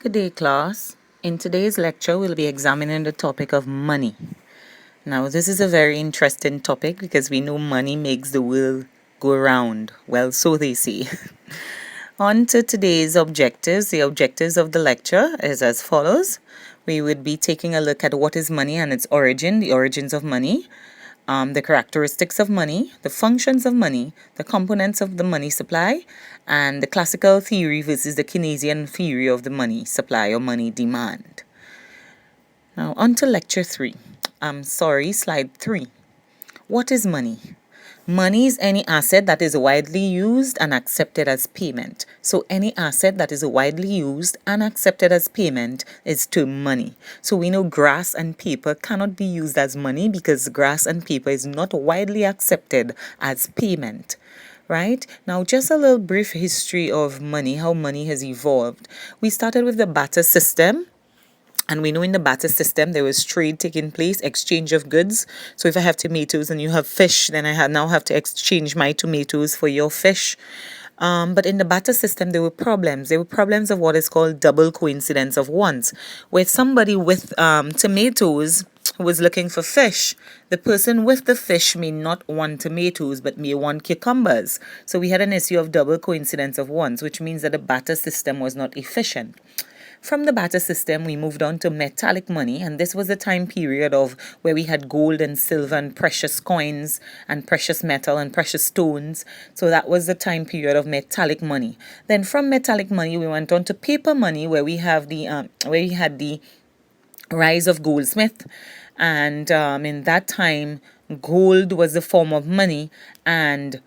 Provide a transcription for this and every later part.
Good day, class. In today's lecture, we'll be examining the topic of money. Now, this is a very interesting topic because we know money makes the world go round. Well, so they say. On to today's objectives. The objectives of the lecture is as follows. We would be taking a look at what is money and its origin, the origins of money, the characteristics of money, the functions of money, the components of the money supply, and the classical theory versus the Keynesian theory of the money supply or money demand. Now, on to lecture 3. Slide 3. What is money? Money is any asset that is widely used and accepted as payment. So any asset that is widely used and accepted as payment is termed money. So we know grass and paper cannot be used as money because grass and paper is not widely accepted as payment. Right? Now, just a little brief history of money, how money has evolved. We started with the barter system. And we know in the barter system, there was trade taking place, exchange of goods. So if I have tomatoes and you have fish, then now have to exchange my tomatoes for your fish. But in the barter system, there were problems. There were problems of what is called double coincidence of wants, where somebody with tomatoes was looking for fish. The person with the fish may not want tomatoes, but may want cucumbers. So we had an issue of double coincidence of wants, which means that the barter system was not efficient. From the barter system, we moved on to metallic money, and this was the time period of where we had gold and silver and precious coins and precious metal and precious stones. So that was the time period of metallic money. Then from metallic money, we went on to paper money, where we had the rise of goldsmith, and in that time, gold was the form of money, and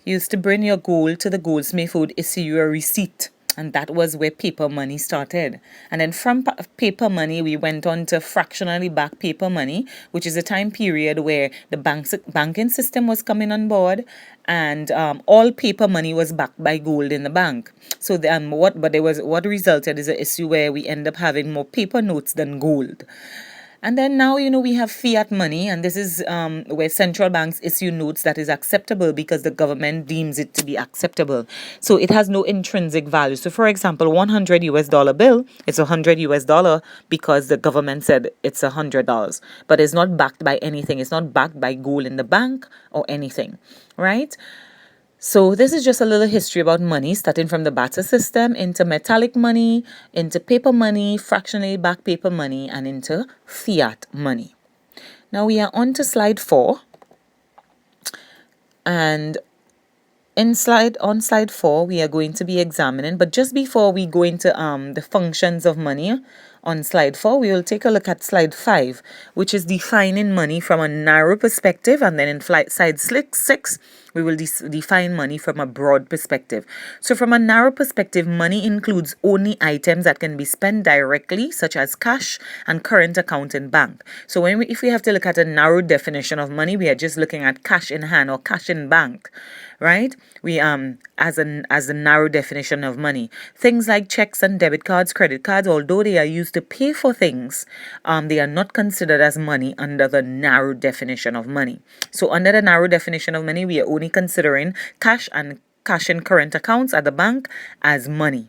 you used to bring your gold to the goldsmith who would issue you a receipt. And that was where paper money started. And then from paper money, we went on to fractionally backed paper money, which is a time period where the banking system was coming on board, and all paper money was backed by gold in the bank. So what resulted is an issue where we end up having more paper notes than gold. And then now, we have fiat money, and this is where central banks issue notes that is acceptable because the government deems it to be acceptable. So it has no intrinsic value. So for example, $100 bill, it's $100 because the government said it's $100, but it's not backed by anything. It's not backed by gold in the bank or anything, right? So this is just a little history about money, starting from the barter system into metallic money, into paper money, fractionally backed paper money, and into fiat money. Now we are on to slide 4. And on slide 4, we are going to be examining, but just before we go into the functions of money, on slide 4, we will take a look at slide 5, which is defining money from a narrow perspective, and then in slide 6, we will define money from a broad perspective. So from a narrow perspective, money includes only items that can be spent directly, such as cash and current account in bank. So if we have to look at a narrow definition of money, we are just looking at cash in hand or cash in bank, right? We as a narrow definition of money. Things like checks and debit cards, credit cards, although they are used to pay for things, they are not considered as money under the narrow definition of money. So under the narrow definition of money, we are only considering cash and cash in current accounts at the bank as money.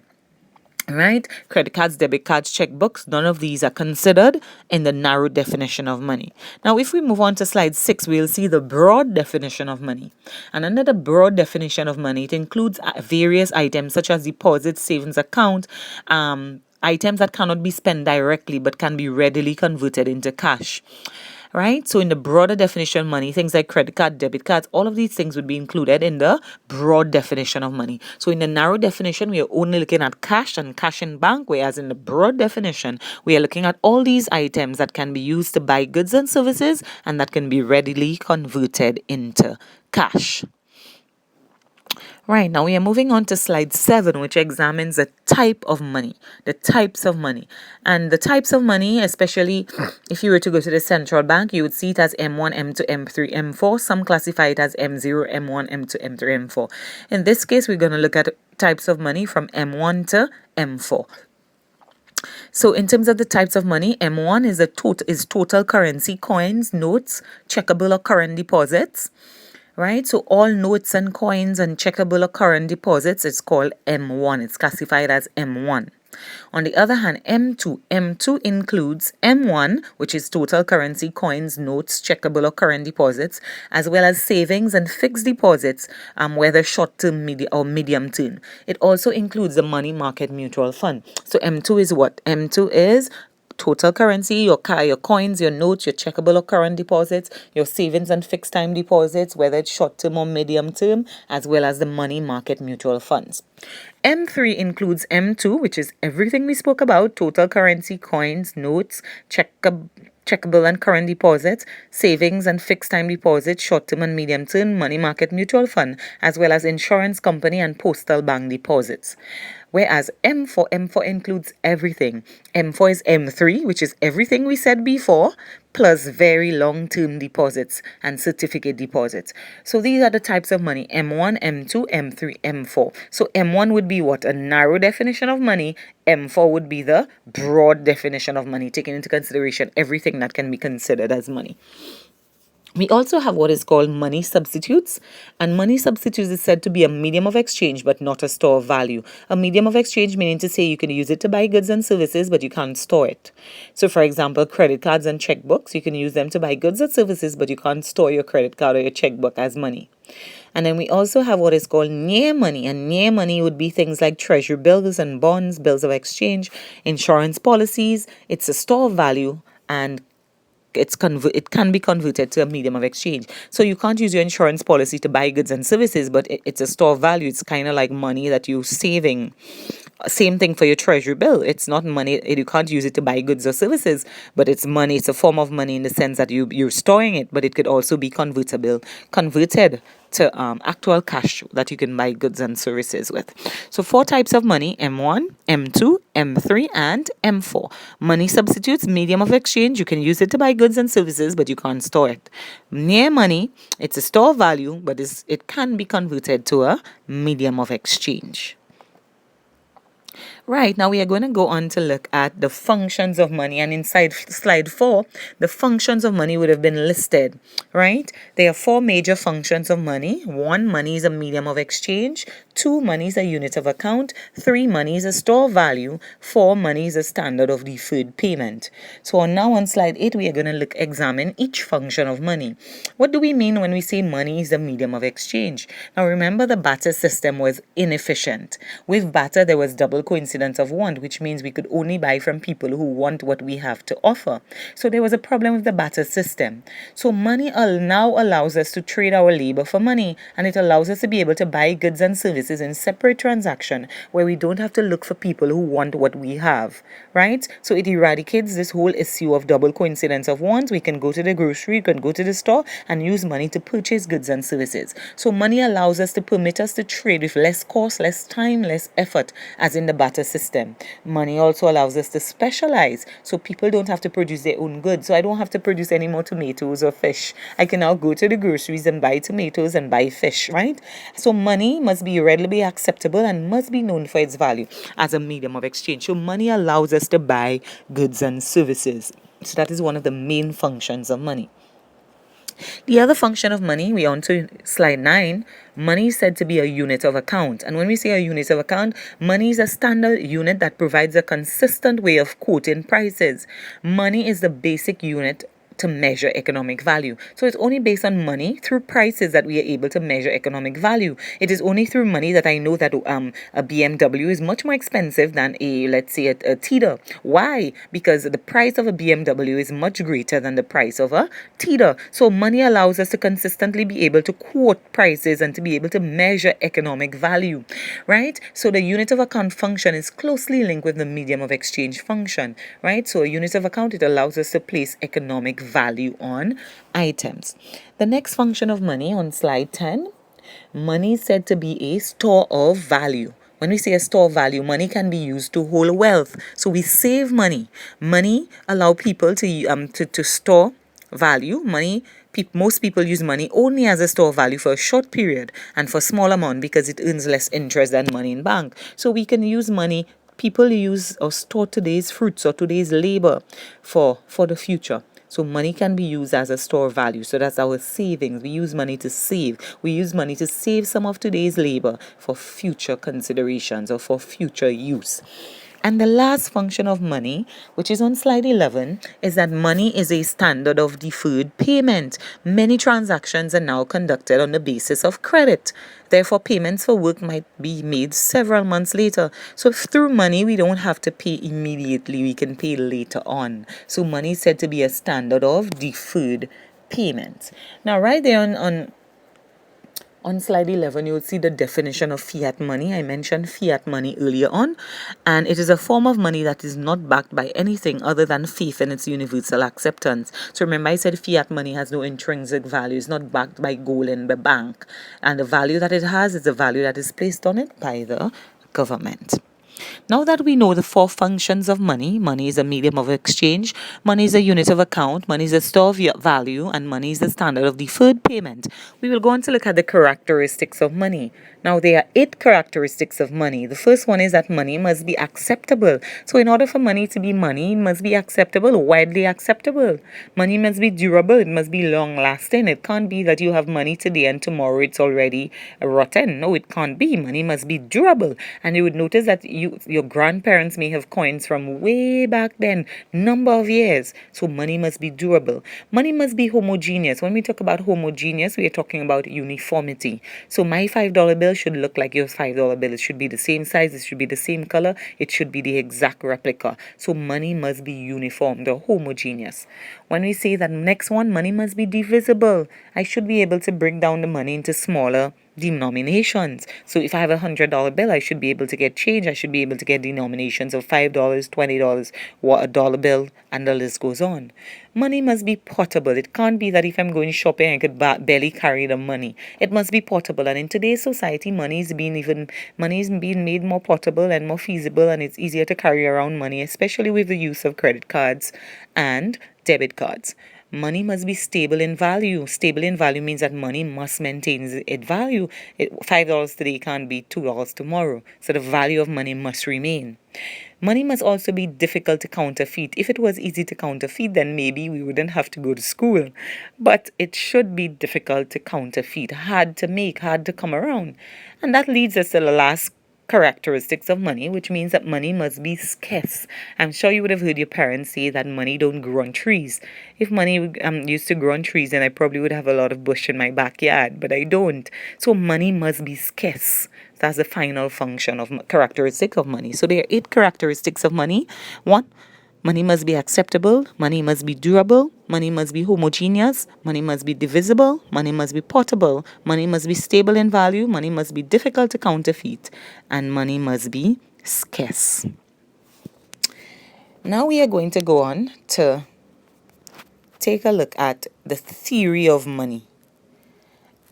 Right? Credit cards, debit cards, checkbooks, none of these are considered in the narrow definition of money. Now, if we move on to slide 6, we'll see the broad definition of money. And under the broad definition of money, it includes various items such as deposits, savings account, items that cannot be spent directly but can be readily converted into cash. Right? So in the broader definition of money, things like credit card, debit cards, all of these things would be included in the broad definition of money. So in the narrow definition, we are only looking at cash and cash in bank, whereas in the broad definition, we are looking at all these items that can be used to buy goods and services and that can be readily converted into cash. Right, now we are moving on to slide 7, which examines the type of money, the types of money. And the types of money, especially if you were to go to the central bank, you would see it as M1, M2, M3, M4. Some classify it as M0, M1, M2, M3, M4. In this case, we're going to look at types of money from M1 to M4. So in terms of the types of money, M1 is total currency, coins, notes, checkable or current deposits. Right? So all notes and coins and checkable or current deposits, it's called M1. It's classified as M1. On the other hand, M2 includes M1, which is total currency, coins, notes, checkable or current deposits, as well as savings and fixed deposits, whether short-term, or medium-term. It also includes the money market mutual fund. So M2 is what? M2 is total currency, your coins, your notes, your checkable or current deposits, your savings and fixed time deposits, whether it's short term or medium term, as well as the money market mutual funds. M3 includes M2, which is everything we spoke about: total currency, coins, notes, checkable and current deposits, savings and fixed time deposits, short term and medium term, money market mutual fund, as well as insurance company and postal bank deposits. Whereas M4 includes everything. M4 is M3, which is everything we said before, plus very long-term deposits and certificate deposits. So these are the types of money: M1, M2, M3, M4. So M1 would be what? A narrow definition of money. M4 would be the broad definition of money, taking into consideration everything that can be considered as money. We also have what is called money substitutes, and money substitutes is said to be a medium of exchange but not a store of value. A medium of exchange meaning to say you can use it to buy goods and services, but you can't store it. So for example, credit cards and checkbooks, you can use them to buy goods or services, but you can't store your credit card or your checkbook as money. And then we also have what is called near money, and near money would be things like treasury bills and bonds, bills of exchange, insurance policies. It's a store of value, and it can be converted to a medium of exchange. So you can't use your insurance policy to buy goods and services, but it's a store of value. It's kind of like money that you're saving. Same thing for your treasury bill. It's not money. You can't use it to buy goods or services, but it's money. It's a form of money in the sense that you're storing it, but it could also be converted to actual cash that you can buy goods and services with. So 4 types of money: M1, M2, M3, and M4. Money substitutes, medium of exchange. You can use it to buy goods and services, but you can't store it. Near money, it's a store of value, but it can be converted to a medium of exchange. Right, now we are going to go on to look at the functions of money, and inside slide 4, the functions of money would have been listed, right? There are 4 major functions of money. 1, money is a medium of exchange. 2, money is a unit of account. 3, money is a store of value. 4, money is a standard of deferred payment. So now on slide 8, we are going to examine each function of money. What do we mean when we say money is a medium of exchange? Now remember, the barter system was inefficient. With barter, there was double coincidence of want, which means we could only buy from people who want what we have to offer. So there was a problem with the barter system. So money now allows us to trade our labor for money, and it allows us to be able to buy goods and services in separate transaction where we don't have to look for people who want what we have, right? So it eradicates this whole issue of double coincidence of wants. We can go to the grocery, we can go to the store and use money to purchase goods and services. So money allows us to permit us to trade with less cost, less time, less effort, as in the barter system. Money also allows us to specialize, so people don't have to produce their own goods. So I don't have to produce any more tomatoes or fish. I can now go to the groceries and buy tomatoes and buy fish, right? So money must be readily acceptable and must be known for its value as a medium of exchange. So money allows us to buy goods and services. So that is one of the main functions of money. The other function of money, we on to slide 9. Money is said to be a unit of account. And when we say a unit of account, money is a standard unit that provides a consistent way of quoting prices. Money is the basic unit to measure economic value. So it's only based on money through prices that we are able to measure economic value. It is only through money that I know that a BMW is much more expensive than let's say a Teeter. Why? Because the price of a BMW is much greater than the price of a Teeter. So money allows us to consistently be able to quote prices and to be able to measure economic value, right? So the unit of account function is closely linked with the medium of exchange function, right? So a unit of account, it allows us to place economic value on items. The next function of money on slide 10, money is said to be a store of value. When we say a store of value, money can be used to hold wealth. So we save money. Money allow people to store value. Most people use money only as a store of value for a short period and for small amount because it earns less interest than money in bank. So we can use money. People use or store today's fruits or today's labor for the future. So money can be used as a store of value. So that's our savings. We use money to save. We use money to save some of today's labor for future considerations or for future use. And the last function of money, which is on slide 11, is that money is a standard of deferred payment. Many transactions are now conducted on the basis of credit. Therefore, payments for work might be made several months later. So, through money, we don't have to pay immediately, we can pay later on. So, money is said to be a standard of deferred payment. Now, right there on slide 11, you'll see the definition of fiat money. I mentioned fiat money earlier on, and it is a form of money that is not backed by anything other than faith in its universal acceptance. So remember, I said fiat money has no intrinsic value. It's not backed by gold in the bank. And the value that it has is the value that is placed on it by the government. Now that we know the four functions of money, money is a medium of exchange, money is a unit of account, money is a store of value, and money is the standard of deferred payment, we will go on to look at the characteristics of money. Now, there are 8 characteristics of money. The first one is that money must be acceptable. So, in order for money to be money, it must be acceptable, widely acceptable. Money must be durable, it must be long lasting. It can't be that you have money today and tomorrow it's already rotten. No, it can't be. Money must be durable. And you would notice that your grandparents may have coins from way back then, number of years. So, money must be durable. Money must be homogeneous. When we talk about homogeneous, we are talking about uniformity. So, my $5 bill should look like your $5 bill. It should be the same size, it should be the same color, it should be the exact replica. So money must be uniform, the homogeneous. When we say that next one, money must be divisible. I should be able to break down the money into smaller denominations. So if I have $100 bill, I should be able to get change. I should be able to get denominations of $5, $20, a dollar bill, and the list goes on. Money must be portable. It can't be that if I'm going shopping, I could barely carry the money. It must be portable. And in today's society, money is being made more portable and more feasible, and it's easier to carry around money, especially with the use of credit cards and debit cards. Money must be stable in value. Stable in value means that money must maintain its value. $5 today can't be $2 tomorrow. So the value of money must remain. Money must also be difficult to counterfeit. If it was easy to counterfeit, then maybe we wouldn't have to go to school. But it should be difficult to counterfeit, hard to make, hard to come around. And that leads us to the last characteristics of money, which means that money must be scarce. I'm sure you would have heard your parents say that money don't grow on trees. If money used to grow on trees, then I probably would have a lot of bush in my backyard, but I don't. So money must be scarce. That's the final function of characteristic of money. So there are 8 characteristics of money. 1, money must be acceptable, money must be durable, money must be homogeneous, money must be divisible, money must be portable, money must be stable in value, money must be difficult to counterfeit, and money must be scarce. Now we are going to go on to take a look at the theory of money.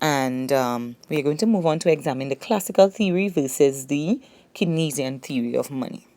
And we are going to move on to examine the classical theory versus the Keynesian theory of money.